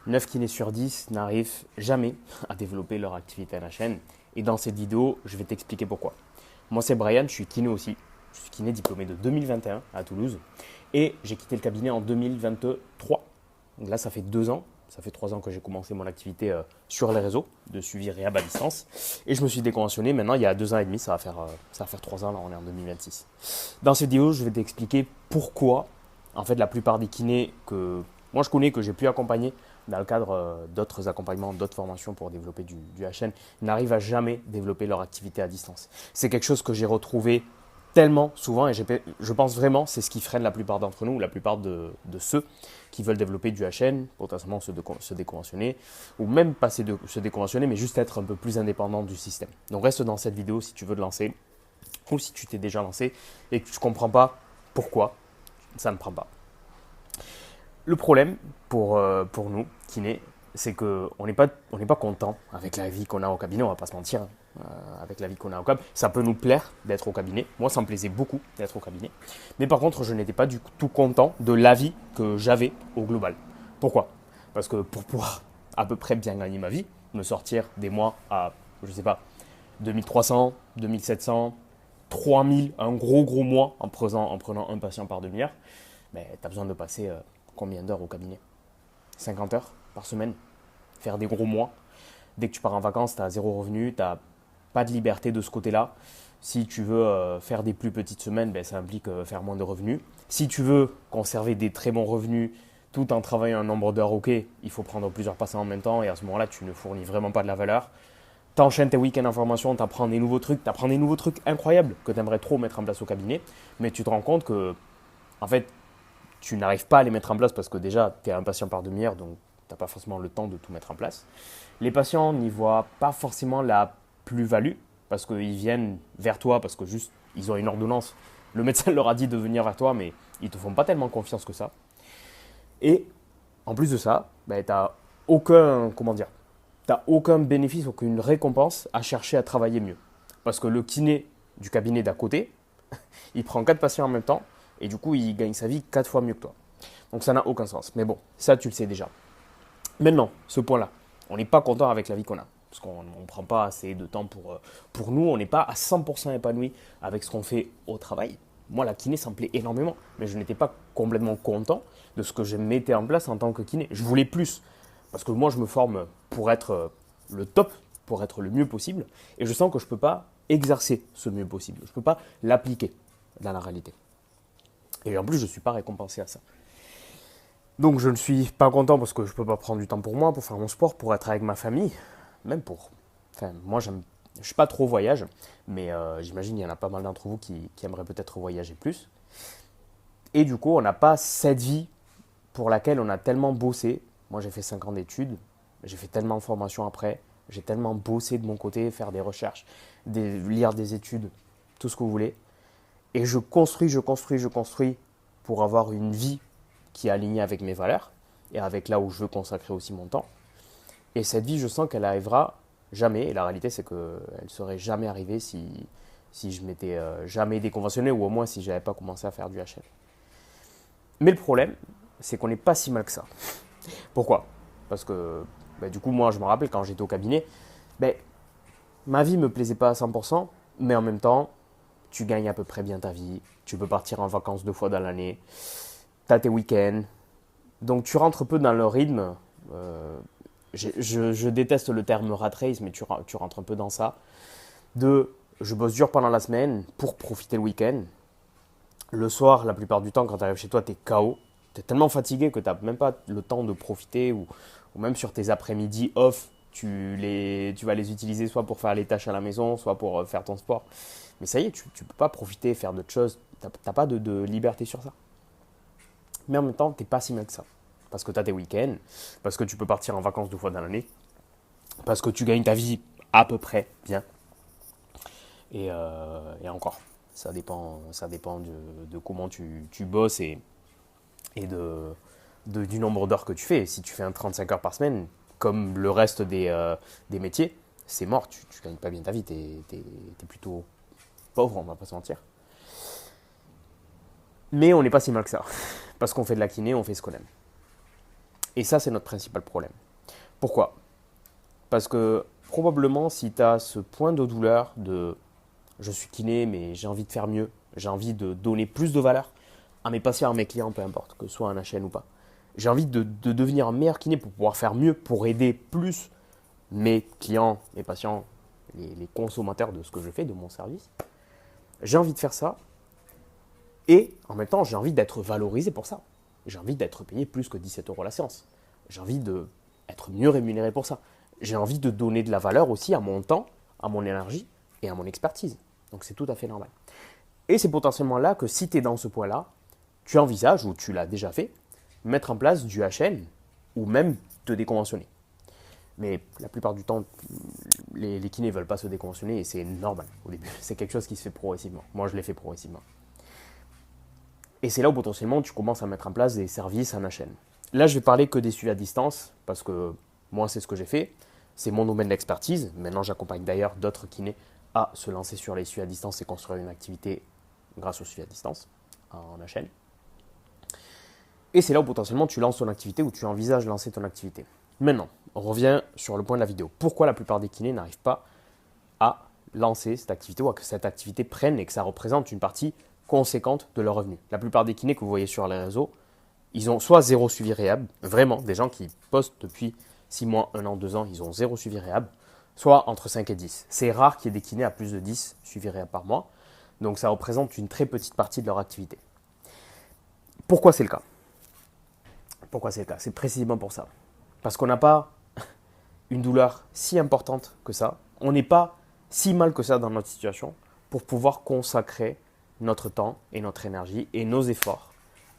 9 kinés sur 10 n'arrivent jamais à développer leur activité à la chaîne. Et dans cette vidéo, je vais t'expliquer pourquoi. Moi, c'est Brian, je suis kiné aussi. Je suis kiné diplômé de 2021 à Toulouse. Et j'ai quitté le cabinet en 2023. Donc là, ça fait 2 ans. Ça fait 3 ans que j'ai commencé mon activité sur les réseaux de suivi réhab à distance. Et je me suis déconventionné maintenant il y a 2 ans et demi. Ça va faire 3 ans, là on est en 2026. Dans cette vidéo, je vais t'expliquer pourquoi, en fait, la plupart des kinés que moi je connais, que j'ai pu accompagner dans le cadre d'autres accompagnements, d'autres formations pour développer du HN, n'arrivent à jamais développer leur activité à distance. C'est quelque chose que j'ai retrouvé tellement souvent et je pense vraiment c'est ce qui freine la plupart d'entre nous, la plupart de ceux qui veulent développer du HN, potentiellement se déconventionner, ou même pas se déconventionner, mais juste être un peu plus indépendant du système. Donc reste dans cette vidéo si tu veux te lancer, ou si tu t'es déjà lancé et que tu ne comprends pas pourquoi ça ne prend pas. Le problème pour nous, kinés, c'est qu'on n'est pas content avec la vie qu'on a au cabinet, on va pas se mentir. Avec la vie qu'on a au cabinet, ça peut nous plaire d'être au cabinet. Moi, ça me plaisait beaucoup d'être au cabinet. Mais par contre, je n'étais pas du tout content de la vie que j'avais au global. Pourquoi? Parce que pour pouvoir à peu près bien gagner ma vie, me sortir des mois à, je sais pas, 2300, 2700, 3000, un gros mois en prenant un patient par demi-heure, mais tu as besoin de passer combien d'heures au cabinet? 50 heures par semaine. Faire des gros mois. Dès que tu pars en vacances, tu as zéro revenu, tu n'as pas de liberté de ce côté-là. Si tu veux faire des plus petites semaines, ben, ça implique faire moins de revenus. Si tu veux conserver des très bons revenus tout en travaillant un nombre d'heures OK, il faut prendre plusieurs patients en même temps et à ce moment-là, tu ne fournis vraiment pas de la valeur. Tu enchaînes tes week-ends en formation, tu apprends des nouveaux trucs, incroyables que tu aimerais trop mettre en place au cabinet, mais tu te rends compte que, en fait, tu n'arrives pas à les mettre en place parce que déjà, tu es un patient par demi-heure, donc tu n'as pas forcément le temps de tout mettre en place. Les patients n'y voient pas forcément la plus-value parce qu'ils viennent vers toi, parce que juste, ils ont une ordonnance. Le médecin leur a dit de venir vers toi, mais ils ne te font pas tellement confiance que ça. Et en plus de ça, ben, tu n'as aucun, comment dire, t'as aucun bénéfice, aucune récompense à chercher à travailler mieux. Parce que le kiné du cabinet d'à côté, il prend 4 patients en même temps et du coup, il gagne sa vie 4 fois mieux que toi. Donc ça n'a aucun sens. Mais bon, ça, tu le sais déjà. Maintenant, ce point-là, on n'est pas content avec la vie qu'on a. Parce qu'on ne prend pas assez de temps pour nous. On n'est pas à 100% épanoui avec ce qu'on fait au travail. Moi, la kiné, ça me plaît énormément. Mais je n'étais pas complètement content de ce que je mettais en place en tant que kiné. Je voulais plus. Parce que moi, je me forme pour être le top, pour être le mieux possible. Et je sens que je ne peux pas exercer ce mieux possible. Je ne peux pas l'appliquer dans la réalité. Et en plus, je ne suis pas récompensé à ça. Donc je ne suis pas content parce que je ne peux pas prendre du temps pour moi, pour faire mon sport, pour être avec ma famille, même pour... Enfin, moi, je ne suis pas trop voyage, mais j'imagine qu'il y en a pas mal d'entre vous qui aimeraient peut-être voyager plus. Et du coup, on n'a pas cette vie pour laquelle on a tellement bossé. Moi, j'ai fait 5 ans d'études, j'ai fait tellement de formations après, j'ai tellement bossé de mon côté, faire des recherches, lire des études, tout ce que vous voulez. Et je construis pour avoir une vie qui est alignée avec mes valeurs et avec là où je veux consacrer aussi mon temps. Et cette vie, je sens qu'elle arrivera jamais. Et la réalité, c'est qu'elle ne serait jamais arrivée si je m'étais jamais déconventionné ou au moins si je n'avais pas commencé à faire du HL. Mais le problème, c'est qu'on n'est pas si mal que ça. Pourquoi? Parce que du coup, moi, je me rappelle quand j'étais au cabinet, ben, ma vie ne me plaisait pas à 100%, mais en même temps, tu gagnes à peu près bien ta vie. Tu peux partir en vacances 2 fois dans l'année. Tu as tes week-ends. Donc tu rentres un peu dans le rythme. Je déteste le terme rat race, mais tu rentres un peu dans ça. De je bosse dur pendant la semaine pour profiter le week-end. Le soir, la plupart du temps, quand tu arrives chez toi, tu es KO. Tu es tellement fatigué que tu n'as même pas le temps de profiter. Ou même sur tes après-midi off, tu vas les utiliser soit pour faire les tâches à la maison, soit pour faire ton sport. Mais ça y est, tu ne peux pas profiter, faire d'autres choses. Tu n'as pas de liberté sur ça. Mais en même temps, tu n'es pas si mal que ça. Parce que tu as tes week-ends, parce que tu peux partir en vacances 2 fois dans l'année, parce que tu gagnes ta vie à peu près bien. Et encore, ça dépend de comment tu bosses et du nombre d'heures que tu fais. Si tu fais un 35 heures par semaine, comme le reste des métiers, c'est mort, tu ne gagnes pas bien ta vie, tu es plutôt pauvre, on va pas se mentir. Mais on n'est pas si mal que ça, parce qu'on fait de la kiné, on fait ce qu'on aime. Et ça, c'est notre principal problème. Pourquoi? Parce que probablement, si tu as ce point de douleur de je suis kiné, mais j'ai envie de faire mieux, j'ai envie de donner plus de valeur à mes patients, à mes clients, peu importe, que ce soit un HN ou pas. J'ai envie de devenir un meilleur kiné pour pouvoir faire mieux, pour aider plus mes clients, mes patients, les consommateurs de ce que je fais, de mon service. J'ai envie de faire ça et en même temps, j'ai envie d'être valorisé pour ça. J'ai envie d'être payé plus que 17 € la séance. J'ai envie d'être mieux rémunéré pour ça. J'ai envie de donner de la valeur aussi à mon temps, à mon énergie et à mon expertise. Donc c'est tout à fait normal. Et c'est potentiellement là que si tu es dans ce point-là, tu envisages, ou tu l'as déjà fait, mettre en place du HN ou même te déconventionner. Mais la plupart du temps, les kinés ne veulent pas se déconventionner et c'est normal au début. C'est quelque chose qui se fait progressivement. Moi, je l'ai fait progressivement. Et c'est là où potentiellement tu commences à mettre en place des services en HN. Là, je vais parler que des suivis à distance parce que moi, c'est ce que j'ai fait. C'est mon domaine d'expertise. Maintenant, j'accompagne d'ailleurs d'autres kinés à se lancer sur les suivis à distance et construire une activité grâce aux suivis à distance en HN. Et c'est là où potentiellement tu lances ton activité ou tu envisages de lancer ton activité. Maintenant, on revient sur le point de la vidéo. Pourquoi la plupart des kinés n'arrivent pas à lancer cette activité ou à que cette activité prenne et que ça représente une partie conséquente de leur revenu? La plupart des kinés que vous voyez sur les réseaux, ils ont soit zéro suivi réhab, vraiment, des gens qui postent depuis 6 mois, 1 an, 2 ans, ils ont zéro suivi réhab, soit entre 5 et 10. C'est rare qu'il y ait des kinés à plus de 10 suivis réhab par mois, donc ça représente une très petite partie de leur activité. Pourquoi c'est le cas? Pourquoi c'est le cas? C'est précisément pour ça. Parce qu'on n'a pas une douleur si importante que ça, on n'est pas si mal que ça dans notre situation pour pouvoir consacrer notre temps et notre énergie et nos efforts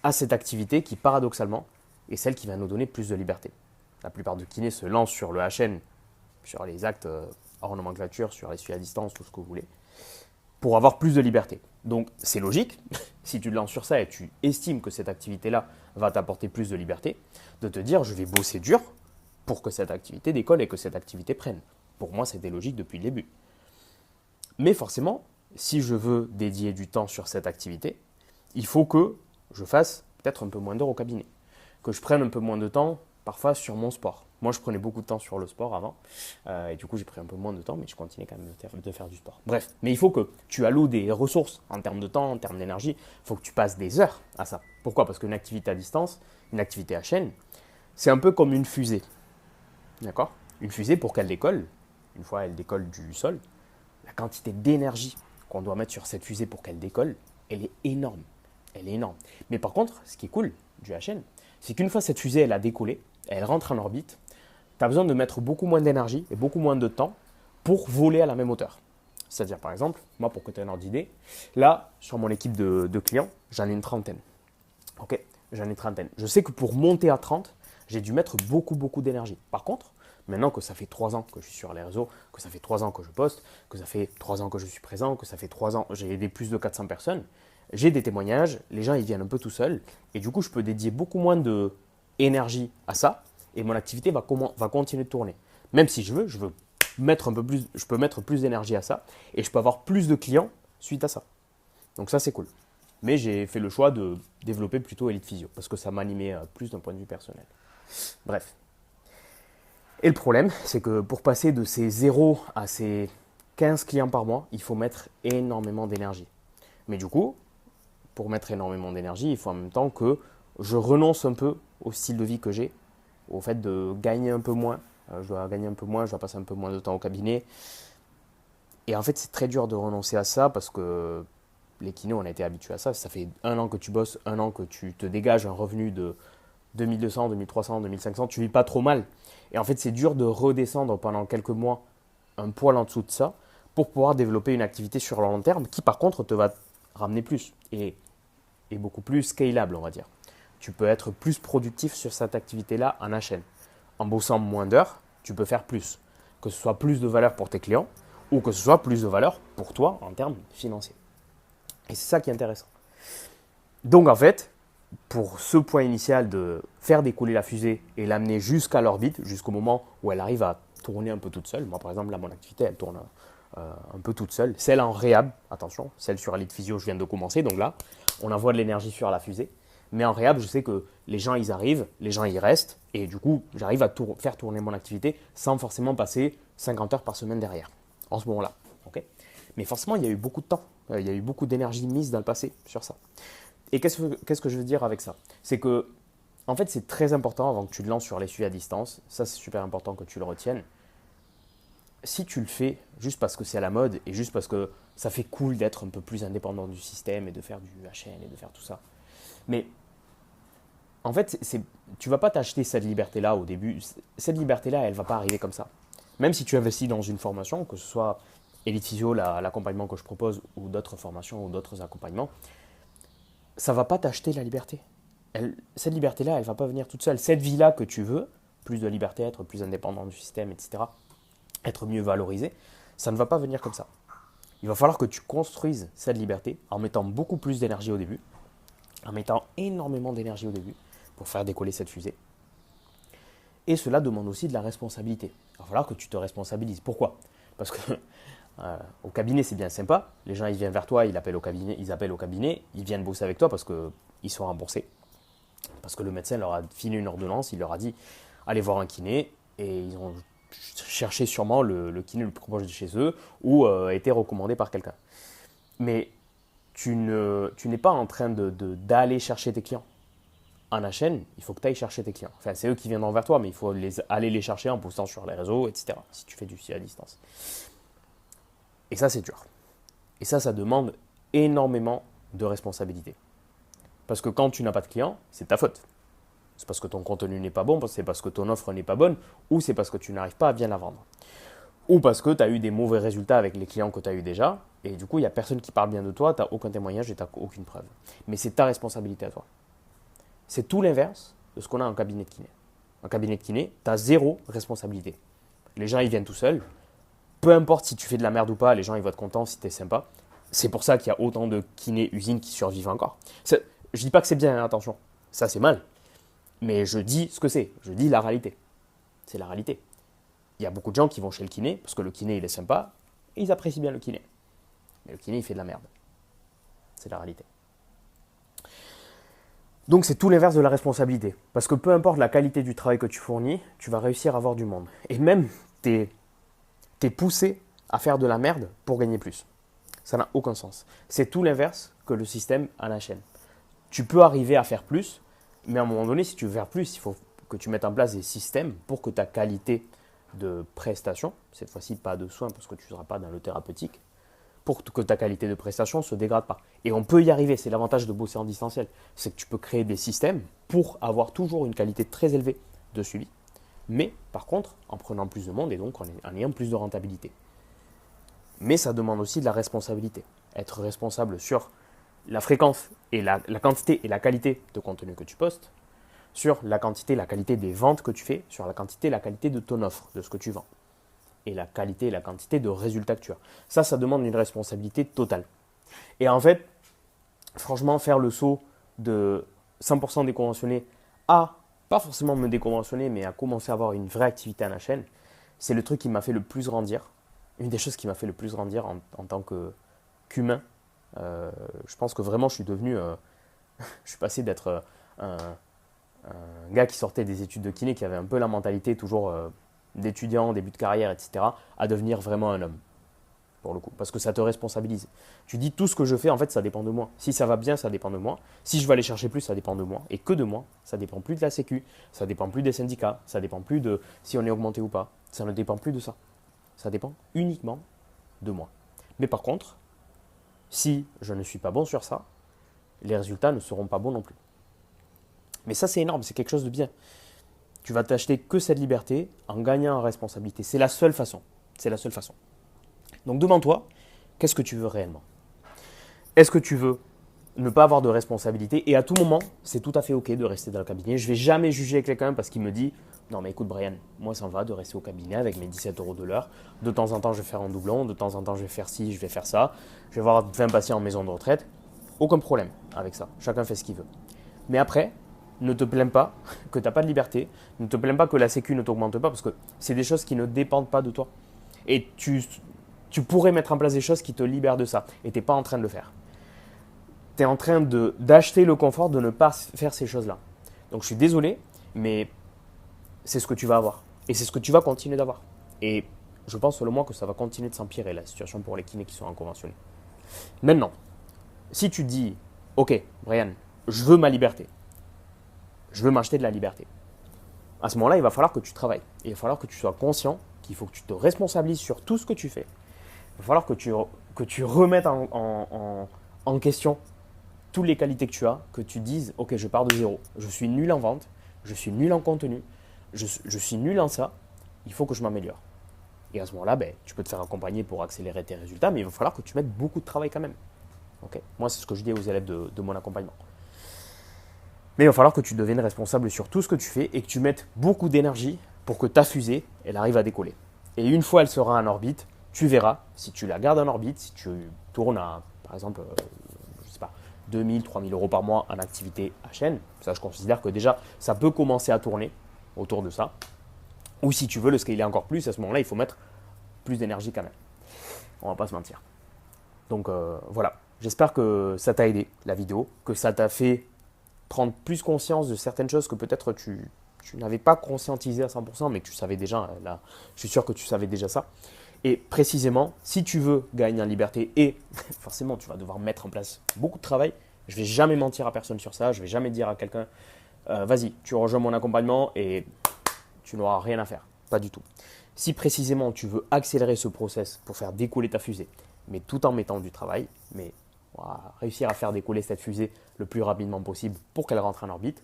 à cette activité qui, paradoxalement, est celle qui va nous donner plus de liberté. La plupart de kinés se lancent sur le HN, sur les actes hors nomenclature, sur les suivis à distance, tout ce que vous voulez, pour avoir plus de liberté. Donc, c'est logique, si tu te lances sur ça et tu estimes que cette activité-là va t'apporter plus de liberté, de te dire, je vais bosser dur pour que cette activité décolle et que cette activité prenne. Pour moi, c'était logique depuis le début. Mais forcément, si je veux dédier du temps sur cette activité, il faut que je fasse peut-être un peu moins d'heures au cabinet, que je prenne un peu moins de temps parfois sur mon sport. Moi, je prenais beaucoup de temps sur le sport avant, et du coup, j'ai pris un peu moins de temps, mais je continuais quand même de faire du sport. Bref, mais il faut que tu alloues des ressources en termes de temps, en termes d'énergie, il faut que tu passes des heures à ça. Pourquoi? Parce qu'une activité à distance, une activité à chaîne, c'est un peu comme une fusée. D'accord? Une fusée, pour qu'elle décolle, une fois elle décolle du sol, la quantité d'énergie qu'on doit mettre sur cette fusée pour qu'elle décolle, elle est énorme. Elle est énorme. Mais par contre, ce qui est cool du HN, c'est qu'une fois cette fusée elle a décollé, elle rentre en orbite, tu as besoin de mettre beaucoup moins d'énergie et beaucoup moins de temps pour voler à la même hauteur. C'est-à-dire, par exemple, moi, pour que tu aies un ordre d'idée, là, sur mon équipe de clients, j'en ai une trentaine. Ok? J'en ai une trentaine. Je sais que pour monter à 30, j'ai dû mettre beaucoup d'énergie. Par contre, maintenant que ça fait 3 ans que je suis sur les réseaux, que ça fait 3 ans que je poste, que ça fait 3 ans que je suis présent, que ça fait 3 ans, j'ai aidé plus de 400 personnes, j'ai des témoignages, les gens ils viennent un peu tout seuls, et du coup je peux dédier beaucoup moins d'énergie à ça, et mon activité va continuer de tourner. Même si je veux mettre un peu plus, je peux mettre plus d'énergie à ça, et je peux avoir plus de clients suite à ça. Donc ça c'est cool. Mais j'ai fait le choix de développer plutôt Elite Physio, parce que ça m'animait plus d'un point de vue personnel. Bref. Et le problème, c'est que pour passer de ces 0 à ces 15 clients par mois, il faut mettre énormément d'énergie. Mais du coup, pour mettre énormément d'énergie, il faut en même temps que je renonce un peu au style de vie que j'ai, au fait de gagner un peu moins. Je dois gagner un peu moins, je dois passer un peu moins de temps au cabinet. Et en fait, c'est très dur de renoncer à ça parce que les kinés, on a été habitués à ça. Ça fait 1 an que tu bosses, 1 an que tu te dégages un revenu de 2200, 2300, 2500, tu vis pas trop mal. Et en fait, c'est dur de redescendre pendant quelques mois un poil en dessous de ça pour pouvoir développer une activité sur le long terme qui, par contre, te va ramener plus et beaucoup plus scalable, on va dire. Tu peux être plus productif sur cette activité-là en HN. En bossant moins d'heures, tu peux faire plus. Que ce soit plus de valeur pour tes clients ou que ce soit plus de valeur pour toi en termes financiers. Et c'est ça qui est intéressant. Donc, en fait, pour ce point initial de faire décoller la fusée et l'amener jusqu'à l'orbite, jusqu'au moment où elle arrive à tourner un peu toute seule. Moi, par exemple, là, mon activité, elle tourne un peu toute seule. Celle en réhab, attention, celle sur Elite Physio, je viens de commencer. Donc là, on envoie de l'énergie sur la fusée. Mais en réhab, je sais que les gens, ils arrivent, les gens, ils restent. Et du coup, j'arrive à faire tourner mon activité sans forcément passer 50 heures par semaine derrière, en ce moment-là. Okay, mais forcément, il y a eu beaucoup de temps. Il y a eu beaucoup d'énergie mise dans le passé sur ça. Et qu'est-ce que je veux dire avec ça? C'est que, en fait, c'est très important avant que tu te lances sur les suivis à distance. Ça, c'est super important que tu le retiennes. Si tu le fais juste parce que c'est à la mode et juste parce que ça fait cool d'être un peu plus indépendant du système et de faire du HN et de faire tout ça. Mais en fait, tu ne vas pas t'acheter cette liberté-là au début. Cette liberté-là, elle ne va pas arriver comme ça. Même si tu investis dans une formation, que ce soit Elite Physio, l'accompagnement que je propose, ou d'autres formations ou d'autres accompagnements, ça ne va pas t'acheter la liberté. Cette liberté-là, elle ne va pas venir toute seule. Cette vie-là que tu veux, plus de liberté, être plus indépendant du système, etc., être mieux valorisé, ça ne va pas venir comme ça. Il va falloir que tu construises cette liberté en mettant beaucoup plus d'énergie au début, en mettant énormément d'énergie au début pour faire décoller cette fusée. Et cela demande aussi de la responsabilité. Il va falloir que tu te responsabilises. Pourquoi? Parce que au cabinet, c'est bien sympa. Les gens, ils viennent vers toi, ils appellent au cabinet, ils viennent bosser avec toi parce qu'ils sont remboursés. Parce que le médecin leur a filé une ordonnance, il leur a dit allez voir un kiné, et ils ont cherché sûrement le kiné le plus proche de chez eux ou été recommandé par quelqu'un. Mais tu n'es pas en train d'aller chercher tes clients. En HN, il faut que tu ailles chercher tes clients. Enfin, c'est eux qui viendront vers toi, mais il faut aller les chercher en postant sur les réseaux, etc. Si tu fais du suivi à distance. Et ça, c'est dur. Et ça demande énormément de responsabilité. Parce que quand tu n'as pas de clients, c'est ta faute. C'est parce que ton contenu n'est pas bon, c'est parce que ton offre n'est pas bonne, ou c'est parce que tu n'arrives pas à bien la vendre. Ou parce que tu as eu des mauvais résultats avec les clients que tu as eu déjà, et du coup, il n'y a personne qui parle bien de toi, tu n'as aucun témoignage et tu n'as aucune preuve. Mais c'est ta responsabilité à toi. C'est tout l'inverse de ce qu'on a en cabinet de kiné. En cabinet de kiné, tu as zéro responsabilité. Les gens, ils viennent tout seuls. Peu importe si tu fais de la merde ou pas, les gens, ils vont être contents si tu es sympa. C'est pour ça qu'il y a autant de kinés-usines qui survivent encore. Je ne dis pas que c'est bien, hein, attention. Ça, c'est mal. Mais je dis ce que c'est. Je dis la réalité. C'est la réalité. Il y a beaucoup de gens qui vont chez le kiné parce que le kiné, il est sympa et ils apprécient bien le kiné. Mais le kiné, il fait de la merde. C'est la réalité. Donc, c'est tout l'inverse de la responsabilité. Parce que peu importe la qualité du travail que tu fournis, tu vas réussir à avoir du monde. Et même, tu es poussé à faire de la merde pour gagner plus. Ça n'a aucun sens. C'est tout l'inverse que le système à la chaîne. Tu peux arriver à faire plus, mais à un moment donné, si tu veux faire plus, il faut que tu mettes en place des systèmes pour que ta qualité de prestation, cette fois-ci pas de soins parce que tu ne seras pas dans le thérapeutique, pour que ta qualité de prestation ne se dégrade pas. Et on peut y arriver, c'est l'avantage de bosser en distanciel. C'est que tu peux créer des systèmes pour avoir toujours une qualité très élevée de suivi, mais par contre en prenant plus de monde et donc en ayant plus de rentabilité. Mais ça demande aussi de la responsabilité. Être responsable sur la fréquence et la quantité et la qualité de contenu que tu postes, sur la quantité et la qualité des ventes que tu fais, sur la quantité et la qualité de ton offre, de ce que tu vends, et la qualité et la quantité de résultats que tu as. Ça demande une responsabilité totale. Et en fait, franchement, faire le saut de 100% déconventionné à, pas forcément me déconventionner, mais à commencer à avoir une vraie activité à la chaîne, c'est le truc qui m'a fait le plus grandir. Une des choses qui m'a fait le plus grandir en tant qu'humain. Je pense que vraiment, je suis devenu... je suis passé d'être un gars qui sortait des études de kiné, qui avait un peu la mentalité toujours d'étudiant, début de carrière, etc., à devenir vraiment un homme, pour le coup, parce que ça te responsabilise. Tu dis tout ce que je fais, en fait, ça dépend de moi. Si ça va bien, ça dépend de moi. Si je veux aller chercher plus, ça dépend de moi, et que de moi. Ça dépend plus de la sécu, ça dépend plus des syndicats, ça dépend plus de si on est augmenté ou pas. Ça ne dépend plus de ça. Ça dépend uniquement de moi. Mais par contre, si je ne suis pas bon sur ça, les résultats ne seront pas bons non plus. Mais ça, c'est énorme, c'est quelque chose de bien. Tu vas t'acheter que cette liberté en gagnant en responsabilité. C'est la seule façon. C'est la seule façon. Donc, demande-toi, qu'est-ce que tu veux réellement? Est-ce que tu veux ne pas avoir de responsabilité? Et à tout moment, c'est tout à fait OK de rester dans le cabinet. Je ne vais jamais juger quelqu'un parce qu'il me dit « Non, mais écoute, Brian, moi, ça me va de rester au cabinet avec mes 17 € de l'heure. De temps en temps, je vais faire un doublon. De temps en temps, je vais faire ci, je vais faire ça. Je vais voir 20 patients en maison de retraite. » Aucun problème avec ça. Chacun fait ce qu'il veut. Mais après, ne te plains pas que tu n'as pas de liberté. Ne te plains pas que la sécu ne t'augmente pas parce que c'est des choses qui ne dépendent pas de toi. Et tu pourrais mettre en place des choses qui te libèrent de ça. Et tu n'es pas en train de le faire. tu es en train d'acheter le confort de ne pas faire ces choses-là. Donc je suis désolé, mais c'est ce que tu vas avoir. Et c'est ce que tu vas continuer d'avoir. Et je pense selon moi que ça va continuer de s'empirer la situation pour les kinés qui sont en conventionnel. Maintenant, si tu dis, ok, Brian, je veux ma liberté, je veux m'acheter de la liberté, à ce moment-là, il va falloir que tu travailles. Et il va falloir que tu sois conscient qu'il faut que tu te responsabilises sur tout ce que tu fais. Il va falloir que tu remettes en question toutes les qualités que tu as, que tu dises, ok, je pars de zéro, je suis nul en vente, je suis nul en contenu, je suis nul en ça, il faut que je m'améliore. Et à ce moment-là, ben, tu peux te faire accompagner pour accélérer tes résultats, mais il va falloir que tu mettes beaucoup de travail quand même. Okay. Moi, c'est ce que je dis aux élèves de mon accompagnement. Mais il va falloir que tu deviennes responsable sur tout ce que tu fais et que tu mettes beaucoup d'énergie pour que ta fusée, elle arrive à décoller. Et une fois elle sera en orbite, tu verras, si tu la gardes en orbite, si tu tournes à, par exemple, je sais pas, 2000, 3000 euros par mois en activité à chaîne, ça je considère que déjà, ça peut commencer à tourner autour de ça. Ou si tu veux le scaler encore plus, à ce moment-là, il faut mettre plus d'énergie quand même. On va pas se mentir. Donc voilà, j'espère que ça t'a aidé, la vidéo, que ça t'a fait prendre plus conscience de certaines choses que peut-être tu n'avais pas conscientisé à 100%, mais que tu savais déjà. Là, je suis sûr que tu savais déjà ça. Et précisément, si tu veux gagner en liberté, et forcément, tu vas devoir mettre en place beaucoup de travail, je ne vais jamais mentir à personne sur ça, je ne vais jamais dire à quelqu'un, vas-y, tu rejoins mon accompagnement et tu n'auras rien à faire. Pas du tout. Si précisément tu veux accélérer ce process pour faire décoller ta fusée, mais tout en mettant du travail, mais réussir à faire décoller cette fusée le plus rapidement possible pour qu'elle rentre en orbite,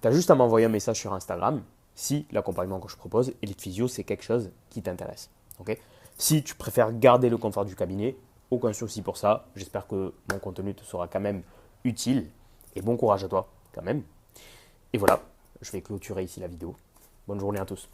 tu as juste à m'envoyer un message sur Instagram si l'accompagnement que je propose, Elite Physio, c'est quelque chose qui t'intéresse. Okay. Si tu préfères garder le confort du cabinet, aucun souci pour ça. J'espère que mon contenu te sera quand même utile et bon courage à toi quand même. Et voilà, je vais clôturer ici la vidéo. Bonne journée à tous.